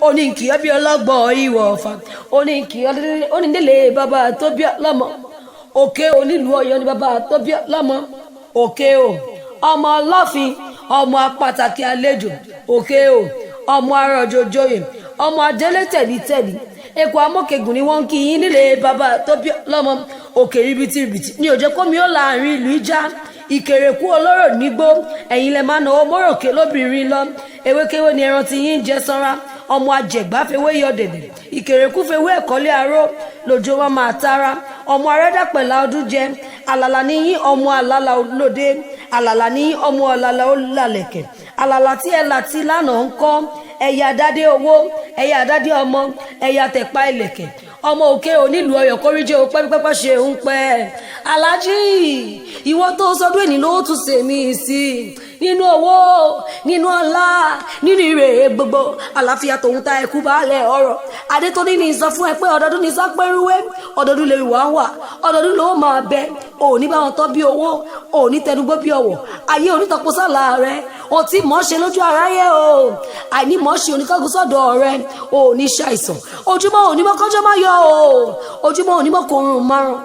Oni kì í bí ọlọ́gbọ̀n ìwọ̀ ọ̀fà. Oni kì í onídélé bàbá tó bí ọlọ́mọ. Òkè onílùú Ọ̀yọ́ ni bàbá tó bí ọlọ́mọ. Okeho ọmọ ọlọ́fin ọmọ apàtàkì àlejò. Okeho ọmọ arọ̀jòjòyè ọmọ adélé tẹ̀lítẹ̀lí. Èkó amókègùn ni wọ́n kí yín nílé bàbá tó bí ọlọ́mọ. Òkè ribitibiti ní òjẹ́ kómi ó láàrin ìlú ìjà. Ìkèrèkú olóró nígbó ẹ̀yin lẹ máa náwó mọ́ròkè lóbìnrin lọ. Ewékewé ni ẹran tí yín jẹ sanra. Ọmọ àjẹgbá fewé yọ dẹ̀dẹ̀. Ìkèrèkú fewé ẹ̀kọ́lé aró lójó wọn máa tara. Ọmọ arẹ́dàpẹ̀lá ọdún jẹ. Àlàlà ní yín ọmọ àlàlà olóde. Àlàlà ní yín ọmọ àlàlà olùlàlẹ̀kẹ̀. Àlàlà tí ẹ láti lánàá ń kọ́. Ẹ̀yà àdádé owó ẹ̀yà àdádé ọmọ ẹ̀yà tẹ̀pá ìlẹ̀kẹ̀. Ọmọ Okeho nílùú Ọ̀yọ́ kórìjẹ o pẹ́pẹ́pẹ́ ṣe ń pẹ́. Aláàjì ìwọ tó sọdún èní ló tún ṣe mí sí nínú owó nínú ọlá nínú ire gbogbo àlàáfíà tòun ta ẹkú baálẹ̀ ọ̀rọ̀. Adétọ́ní ní sọ fún ẹ pé ọdọọdún ní sápẹ́rúwé ọdọọdún lè wà wà ọdọọdún ló máa bẹ òní bá wọn tọ́ bí owó òní tẹnugbó bí ọ̀wọ̀ ayé onítọ̀pọ̀sálà rẹ o ti mọ̀ ṣe lójú aráyé o àìní mọ̀ ṣe oníkágun sọ́dọ̀ rẹ òní ṣàìsàn ojúmọ́ òní mọ́ kọjọ́ máa yọ o ojúmọ́ òní mọ́ kòrùn márùn